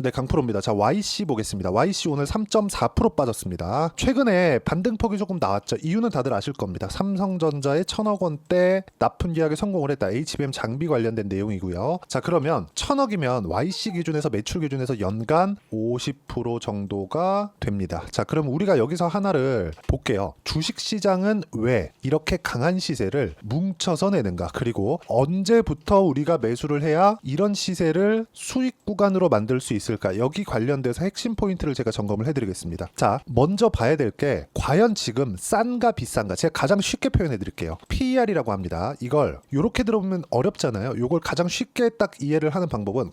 네, 강프로입니다. 자, YC 보겠습니다. YC 오늘 3.4% 빠졌습니다. 최근에 반등폭이 조금 나왔죠. 이유는 다들 아실 겁니다. 삼성전자의 1,000억 원대 납품 계약에 성공을 했다. HBM 장비 관련된 내용이고요. 자, 그러면 1,000억이면 YC 기준에서 매출 기준에서 연간 50% 정도가 됩니다. 자, 그럼 우리가 여기서 하나를 볼게요. 주식시장은 왜 이렇게 강한 시세를 뭉쳐서 내는가? 그리고 언제부터 우리가 매수를 해야 이런 시세를 수익 구간으로 만들 수 있을까? 여기 관련돼서 핵심 포인트를 제가 점검을 해드리겠습니다. 자, 먼저 봐야 될 게 과연 지금 싼가 비싼가? 제가 가장 쉽게 표현해 드릴게요. PER이라고 합니다. 이걸 이렇게 들어보면 어렵잖아요. 이걸 가장 쉽게 딱 이해를 하는 방법은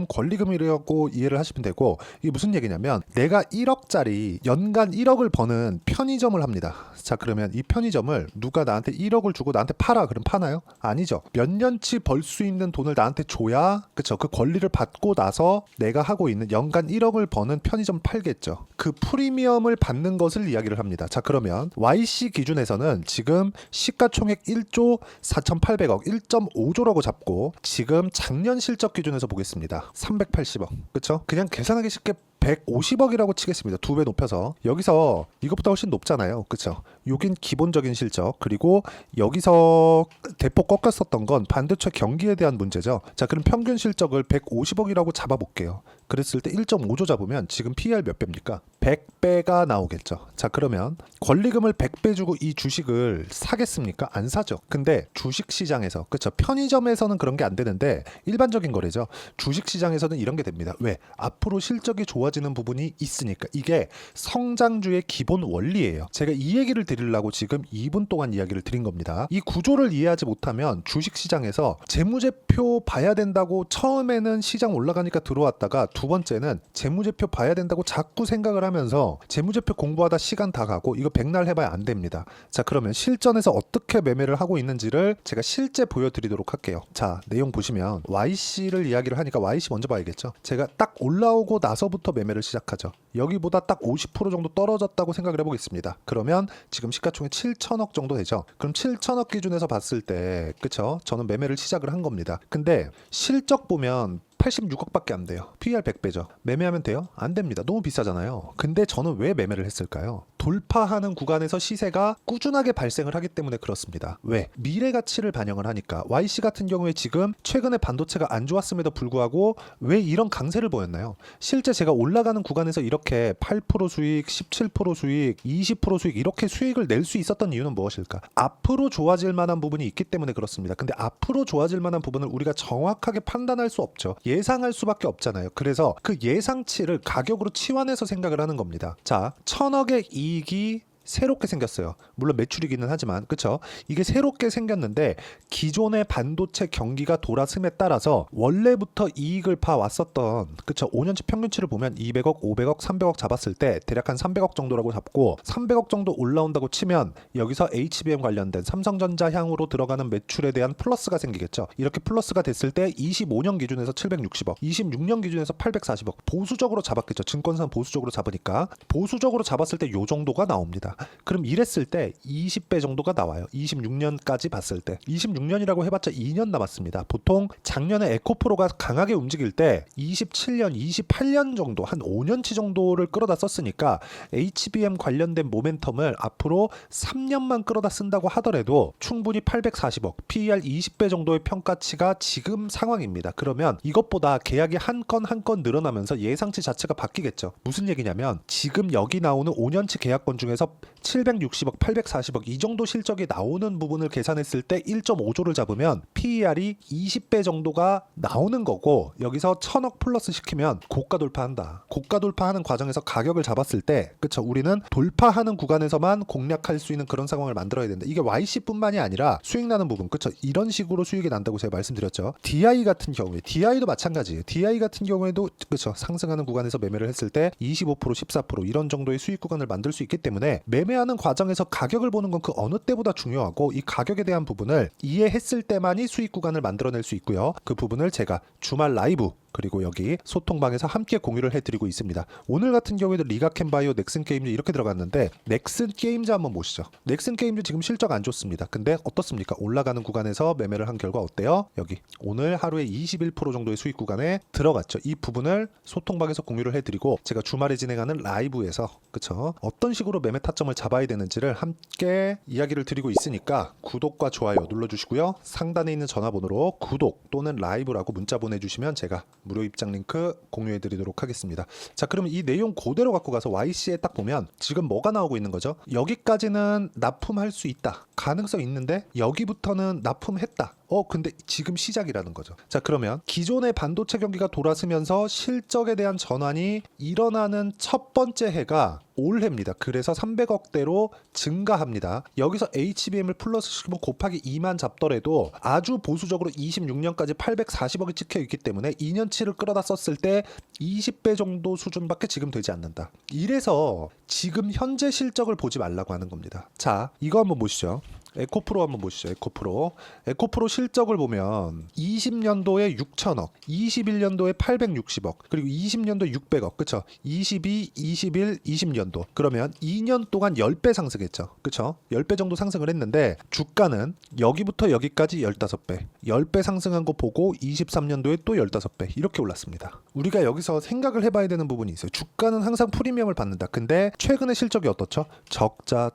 권리금이라고 이해를 하시면 되고, 이게 무슨 얘기냐면 내가 1억짜리 연간 1억을 버는 편의점을 합니다. 자, 그러면 이 편의점을 누가 나한테 1억을 주고 나한테 팔아? 그럼 파나요? 아니죠. 몇 년치 벌 수 있는 돈을 나한테 줘야, 그쵸, 그 권리를 받고 나서 내가 하고 있는 연간 1억을 버는 편의점 팔겠죠. 그 프리미엄을 받는 것을 이야기를 합니다. 자, 그러면 YC 기준에서는 지금 시가총액 1조 4,800억 1.5조라고 잡고, 지금 작년 실적 기준에서 보겠습니다. 380억. 그쵸? 그냥 계산하기 쉽게 150억이라고 치겠습니다. 2배 높여서. 여기서 이것보다 훨씬 높잖아요. 그쵸? 여긴 기본적인 실적, 그리고 여기서 대폭 꺾였었던 건 반도체 경기에 대한 문제죠. 자, 그럼 평균 실적을 150억이라고 잡아볼게요. 그랬을 때 1.5조 잡으면 지금 PER 몇 배입니까? 100배가 나오겠죠. 자, 그러면 권리금을 100배 주고 이 주식을 사겠습니까? 안 사죠. 근데 주식시장에서, 그쵸, 편의점에서는 그런 게 안 되는데 일반적인 거래죠. 주식시장에서는 이런 게 됩니다. 왜? 앞으로 실적이 좋아지는 부분이 있으니까. 이게 성장주의 기본 원리예요. 제가 이 얘기를 드리려고 지금 2분 동안 이야기를 드린 겁니다. 이 구조를 이해하지 못하면 주식시장에서 재무제표 봐야 된다고 처음에는 시장 올라가니까 들어왔다가, 두 번째는 재무제표 봐야 된다고 자꾸 생각을 하면서 재무제표 공부하다 시간 다 가고, 이거 백날 해봐야 안 됩니다. 자, 그러면 실전에서 어떻게 매매를 하고 있는지를 제가 실제 보여드리도록 할게요. 자, 내용 보시면 YC를 이야기를 하니까 YC 먼저 봐야겠죠. 제가 딱 올라오고 나서부터 매매를 시작하죠. 여기보다 딱 50% 정도 떨어졌다고 생각을 해보겠습니다. 그러면 지금 시가총액 7천억 정도 되죠. 그럼 7천억 기준에서 봤을 때, 그쵸, 저는 매매를 시작을 한 겁니다. 근데 실적 보면 86억밖에 안 돼요. PER 100배죠. 매매하면 돼요? 안 됩니다. 너무 비싸잖아요. 근데 저는 왜 매매를 했을까요? 돌파하는 구간에서 시세가 꾸준하게 발생을 하기 때문에 그렇습니다. 왜? 미래 가치를 반영을 하니까. YC 같은 경우에 지금 최근에 반도체가 안 좋았음에도 불구하고 왜 이런 강세를 보였나요? 실제 제가 올라가는 구간에서 이렇게 8% 수익, 17% 수익, 20% 수익, 이렇게 수익을 낼 수 있었던 이유는 무엇일까? 앞으로 좋아질 만한 부분이 있기 때문에 그렇습니다. 근데 앞으로 좋아질 만한 부분을 우리가 정확하게 판단할 수 없죠. 예상할 수밖에 없잖아요. 그래서 그 예상치를 가격으로 치환해서 생각을 하는 겁니다. 자, 1,000억의 이익이 새롭게 생겼어요. 물론 매출이기는 하지만, 그쵸? 이게 새롭게 생겼는데 기존의 반도체 경기가 돌아섬에 따라서 원래부터 이익을 봐왔었던, 그쵸, 5년치 평균치를 보면 200억, 500억, 300억 잡았을 때 대략 한 300억 정도라고 잡고, 300억 정도 올라온다고 치면 여기서 HBM 관련된 삼성전자 향으로 들어가는 매출에 대한 플러스가 생기겠죠. 이렇게 플러스가 됐을 때 25년 기준에서 760억, 26년 기준에서 840억 보수적으로 잡았겠죠. 증권사는 보수적으로 잡으니까. 보수적으로 잡았을 때 요 정도가 나옵니다. 그럼 이랬을 때 20배 정도가 나와요. 26년까지 봤을 때. 26년이라고 해봤자 2년 남았습니다. 보통 작년에 에코프로가 강하게 움직일 때 27년, 28년 정도, 한 5년치 정도를 끌어다 썼으니까 HBM 관련된 모멘텀을 앞으로 3년만 끌어다 쓴다고 하더라도 충분히 840억, PER 20배 정도의 평가치가 지금 상황입니다. 그러면 이것보다 계약이 한 건 한 건 늘어나면서 예상치 자체가 바뀌겠죠. 무슨 얘기냐면 지금 여기 나오는 5년치 계약권 중에서 760억, 840억 이 정도 실적이 나오는 부분을 계산했을 때 1.5조를 잡으면 PER이 20배 정도가 나오는 거고, 여기서 1,000억 플러스 시키면 고가 돌파한다. 고가 돌파하는 과정에서 가격을 잡았을 때, 그쵸, 우리는 돌파하는 구간에서만 공략할 수 있는 그런 상황을 만들어야 된다. 이게 YC뿐만이 아니라 수익 나는 부분, 그쵸, 이런 식으로 수익이 난다고 제가 말씀드렸죠. DI 같은 경우에, DI도 마찬가지예요. DI 같은 경우에도, 그쵸, 상승하는 구간에서 매매를 했을 때 25%, 14% 이런 정도의 수익 구간을 만들 수 있기 때문에 매매하는 과정에서 가격을 보는 건 그 어느 때보다 중요하고, 이 가격에 대한 부분을 이해했을 때만이 수익 구간을 만들어낼 수 있고요. 그 부분을 제가 주말 라이브 그리고 여기 소통방에서 함께 공유를 해드리고 있습니다. 오늘 같은 경우에도 리가캔바이오, 넥슨게임즈 이렇게 들어갔는데 넥슨게임즈 한번 보시죠. 넥슨게임즈 지금 실적 안 좋습니다. 근데 어떻습니까? 올라가는 구간에서 매매를 한 결과 어때요? 여기 오늘 하루에 21% 정도의 수익 구간에 들어갔죠. 이 부분을 소통방에서 공유를 해드리고 제가 주말에 진행하는 라이브에서 그쵸? 어떤 식으로 매매 타점을 잡아야 되는지를 함께 이야기를 드리고 있으니까 구독과 좋아요 눌러주시고요. 상단에 있는 전화번호로 구독 또는 라이브라고 문자 보내주시면 제가 무료 입장 링크 공유해 드리도록 하겠습니다. 자, 그러면 이 내용 그대로 갖고 가서 YC에 딱 보면 지금 뭐가 나오고 있는 거죠? 여기까지는 납품할 수 있다. 가능성 있는데 여기부터는 납품했다. 근데 지금 시작이라는 거죠. 자, 그러면 기존의 반도체 경기가 돌아서면서 실적에 대한 전환이 일어나는 첫 번째 해가 올해입니다. 그래서 300억대로 증가합니다. 여기서 HBM을 플러스 시키면 곱하기 2만 잡더라도 아주 보수적으로 26년까지 840억이 찍혀 있기 때문에 2년치를 끌어다 썼을 때 20배 정도 수준밖에 지금 되지 않는다. 이래서 지금 현재 실적을 보지 말라고 하는 겁니다. 자, 이거 한번 보시죠. 에코프로 한번 보시죠. 에코프로 실적을 보면 20년도에 6천억, 21년도에 860억, 그리고 20년도에 600억, 그쵸? 22, 21, 20년도. 그러면 2년 동안 10배 상승했죠. 그쵸? 10배 정도 상승을 했는데 주가는 여기부터 여기까지 15배, 10배 상승한 거 보고 23년도에 또 15배 이렇게 올랐습니다. 우리가 여기서 생각을 해봐야 되는 부분이 있어요. 주가는 항상 프리미엄을 받는다. 근데 최근의 실적이 어떻죠? 적자.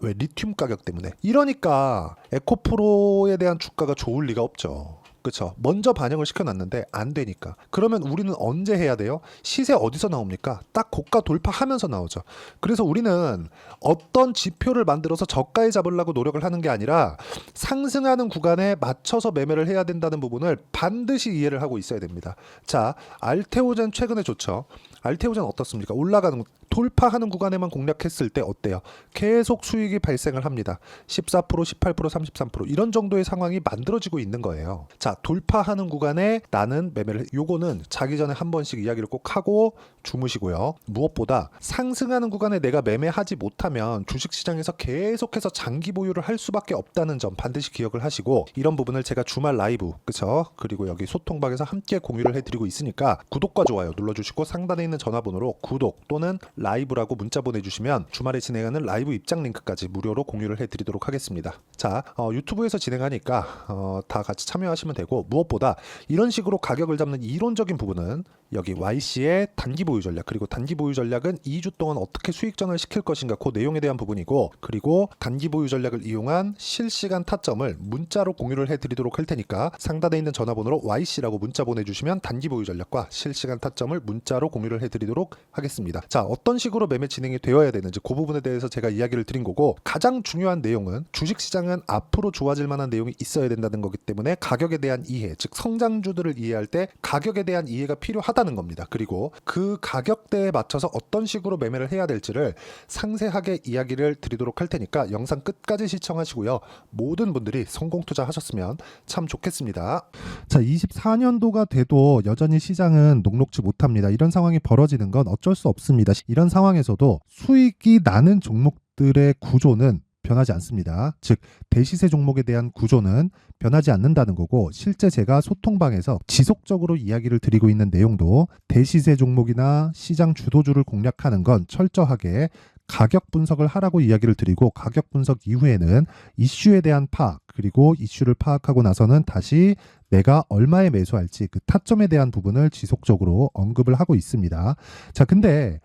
왜? 리튬 가격 때문에. 이러니까 에코프로에 대한 주가가 좋을 리가 없죠. 그렇죠. 먼저 반영을 시켜놨는데 안 되니까. 그러면 우리는 언제 해야 돼요? 시세 어디서 나옵니까? 딱 고가 돌파하면서 나오죠. 그래서 우리는 어떤 지표를 만들어서 저가에 잡으려고 노력을 하는 게 아니라 상승하는 구간에 맞춰서 매매를 해야 된다는 부분을 반드시 이해를 하고 있어야 됩니다. 자, 알테오젠 최근에 좋죠. 알테오젠 어떻습니까? 올라가는 돌파하는 구간에만 공략했을 때 어때요? 계속 수익이 발생을 합니다. 14%, 18%, 33% 이런 정도의 상황이 만들어지고 있는 거예요. 자, 돌파하는 구간에 나는 매매를 요거는 자기 전에 한 번씩 이야기를 꼭 하고 주무시고요. 무엇보다 상승하는 구간에 내가 매매하지 못하면 주식시장에서 계속해서 장기 보유를 할 수밖에 없다는 점 반드시 기억을 하시고 이런 부분을 제가 주말 라이브 그쵸? 그리고 여기 소통방에서 함께 공유를 해드리고 있으니까 구독과 좋아요 눌러주시고 상단에 있는 전화번호로 구독 또는 라이브라고 문자 보내주시면 주말에 진행하는 라이브 입장 링크까지 무료로 공유를 해드리도록 하겠습니다. 자, 유튜브에서 진행하니까 다 같이 참여하시면 되고 무엇보다 이런 식으로 가격을 잡는 이론적인 부분은 여기 YC의 단기 보유 전략 그리고 단기 보유 전략은 2주 동안 어떻게 수익 전환을 시킬 것인가 그 내용에 대한 부분이고 그리고 단기 보유 전략을 이용한 실시간 타점을 문자로 공유를 해드리도록 할 테니까 상단에 있는 전화번호로 YC라고 문자 보내주시면 단기 보유 전략과 실시간 타점을 문자로 공유를 해드리도록 하겠습니다. 자, 어떤 식으로 매매 진행이 되어야 되는지 그 부분에 대해서 제가 이야기를 드린 거고 가장 중요한 내용은 주식시장은 앞으로 좋아질 만한 내용이 있어야 된다는 거기 때문에 가격에 대한 이해 즉 성장주들을 이해할 때 가격에 대한 이해가 필요하다는 겁니다. 그리고 그 가격대에 맞춰서 어떤 식으로 매매를 해야 될지를 상세하게 이야기를 드리도록 할 테니까 영상 끝까지 시청하시고요. 모든 분들이 성공 투자하셨으면 참 좋겠습니다. 자, 24년도가 돼도 여전히 시장은 녹록지 못합니다. 이런 상황이 벌어지는 건 어쩔 수 없습니다. 이런 상황에서도 수익이 나는 종목들의 구조는 변하지 않습니다. 즉 대시세 종목에 대한 구조는 변하지 않는다는 거고 실제 제가 소통방에서 지속적으로 이야기를 드리고 있는 내용도 대시세 종목이나 시장 주도주를 공략하는 건 철저하게 가격 분석을 하라고 이야기를 드리고 가격 분석 이후에는 이슈에 대한 파악 그리고 이슈를 파악하고 나서는 다시 내가 얼마에 매수할지 그 타점에 대한 부분을 지속적으로 언급을 하고 있습니다. 자, 근데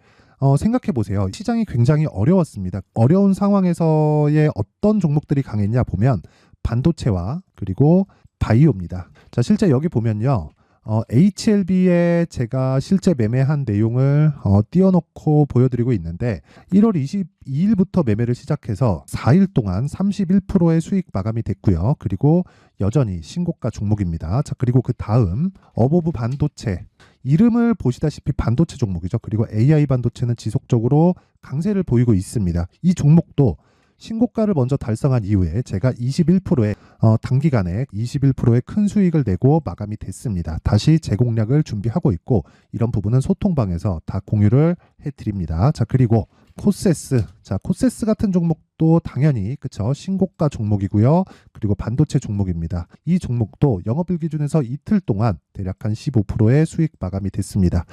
생각해 보세요. 시장이 굉장히 어려웠습니다. 어려운 상황에서의 어떤 종목들이 강했냐 보면 반도체와 그리고 바이오입니다. 자, 실제 여기 보면요. HLB에 제가 실제 매매한 내용을 띄워놓고 보여드리고 있는데 1월 22일부터 매매를 시작해서 4일 동안 31%의 수익 마감이 됐고요. 그리고 여전히 신고가 종목입니다. 자, 그리고 그 다음 어보브 반도체 이름을 보시다시피 반도체 종목이죠. 그리고 AI 반도체는 지속적으로 강세를 보이고 있습니다. 이 종목도 신고가를 먼저 달성한 이후에 제가 21%의 단기간에 21%의 큰 수익을 내고 마감이 됐습니다. 다시 재공략을 준비하고 있고 이런 부분은 소통방에서 다 공유를 해드립니다. 자, 그리고 코세스. 자, 코세스 같은 종목도 종목도 당연히 그쵸 신고가 종목이고요. 그리고 반도체 종목입니다. 이 종목도 영업일 기준에서 이틀 동안 대략 한 15%의 수익 마감이 됐습니다.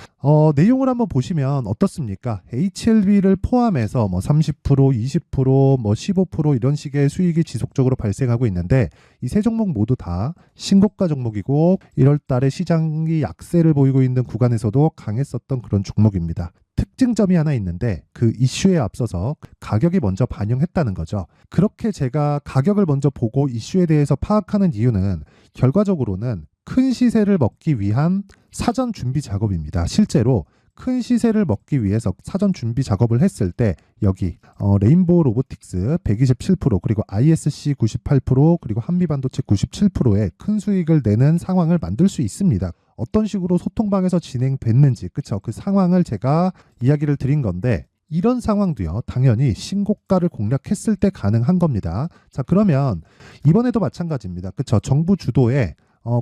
내용을 한번 보시면 어떻습니까? HLB를 포함해서 뭐 30%, 20%, 뭐 15% 이런 식의 수익이 지속적으로 발생하고 있는데 이 세 종목 모두 다 신고가 종목이고 1월 달에 시장이 약세를 보이고 있는 구간에서도 강했었던 그런 종목입니다. 특징점이 하나 있는데 그 이슈에 앞서서 가격이 먼저 반영했다는 거죠. 그렇게 제가 가격을 먼저 보고 이슈에 대해서 파악하는 이유는 결과적으로는 큰 시세를 먹기 위한 사전 준비 작업입니다. 실제로 큰 시세를 먹기 위해서 사전 준비 작업을 했을 때 여기 레인보우 로보틱스 127% 그리고 ISC 98% 그리고 한미반도체 97%의 큰 수익을 내는 상황을 만들 수 있습니다. 어떤 식으로 소통방에서 진행됐는지 그쵸 그 상황을 제가 이야기를 드린 건데 이런 상황도요 당연히 신고가를 공략했을 때 가능한 겁니다. 자 그러면 이번에도 마찬가지입니다. 그쵸 정부 주도의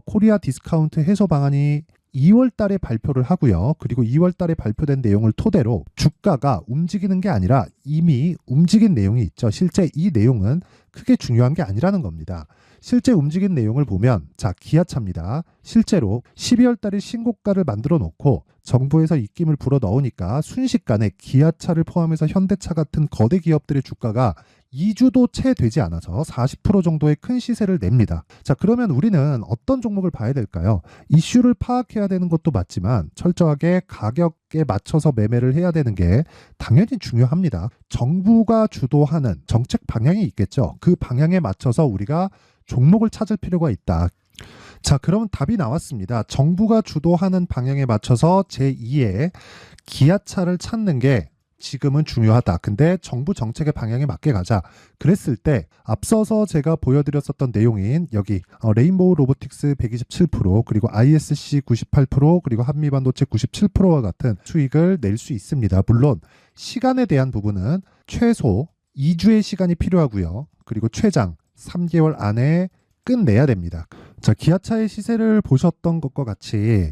코리아 디스카운트 해소 방안이 2월 달에 발표를 하고요. 그리고 2월 달에 발표된 내용을 토대로 주가가 움직이는 게 아니라 이미 움직인 내용이 있죠. 실제 이 내용은 크게 중요한 게 아니라는 겁니다. 실제 움직인 내용을 보면 자 기아차입니다. 실제로 12월 달에 신고가를 만들어 놓고 정부에서 입김을 불어 넣으니까 순식간에 기아차를 포함해서 현대차 같은 거대 기업들의 주가가 2주도 채 되지 않아서 40% 정도의 큰 시세를 냅니다. 자, 그러면 우리는 어떤 종목을 봐야 될까요? 이슈를 파악해야 되는 것도 맞지만 철저하게 가격에 맞춰서 매매를 해야 되는 게 당연히 중요합니다. 정부가 주도하는 정책 방향이 있겠죠. 그 방향에 맞춰서 우리가 종목을 찾을 필요가 있다. 자, 그러면 답이 나왔습니다. 정부가 주도하는 방향에 맞춰서 제2의 기아차를 찾는 게 지금은 중요하다. 근데 정부 정책의 방향에 맞게 가자. 그랬을 때 앞서서 제가 보여드렸었던 내용인 여기 레인보우 로보틱스 127% 그리고 ISC 98% 그리고 한미반도체 97%와 같은 수익을 낼 수 있습니다. 물론 시간에 대한 부분은 최소 2주의 시간이 필요하고요. 그리고 최장 3개월 안에 끝내야 됩니다. 자, 기아차의 시세를 보셨던 것과 같이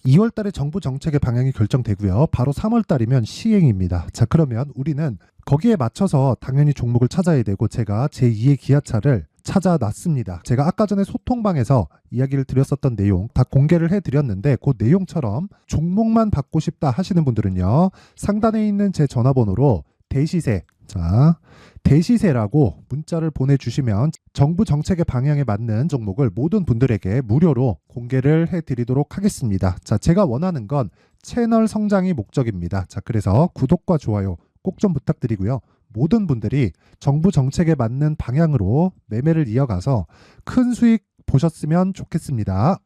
2월 달에 정부 정책의 방향이 결정되고요. 바로 3월 달이면 시행입니다. 자, 그러면 우리는 거기에 맞춰서 당연히 종목을 찾아야 되고 제가 제2의 기아차를 찾아놨습니다. 제가 아까 전에 소통방에서 이야기를 드렸었던 내용 다 공개를 해드렸는데 그 내용처럼 종목만 받고 싶다 하시는 분들은요. 상단에 있는 제 전화번호로 대시세 자 대시세라고 문자를 보내주시면 정부 정책의 방향에 맞는 종목을 모든 분들에게 무료로 공개를 해드리도록 하겠습니다. 자, 제가 원하는 건 채널 성장이 목적입니다. 자, 그래서 구독과 좋아요 꼭 좀 부탁드리고요. 모든 분들이 정부 정책에 맞는 방향으로 매매를 이어가서 큰 수익 보셨으면 좋겠습니다.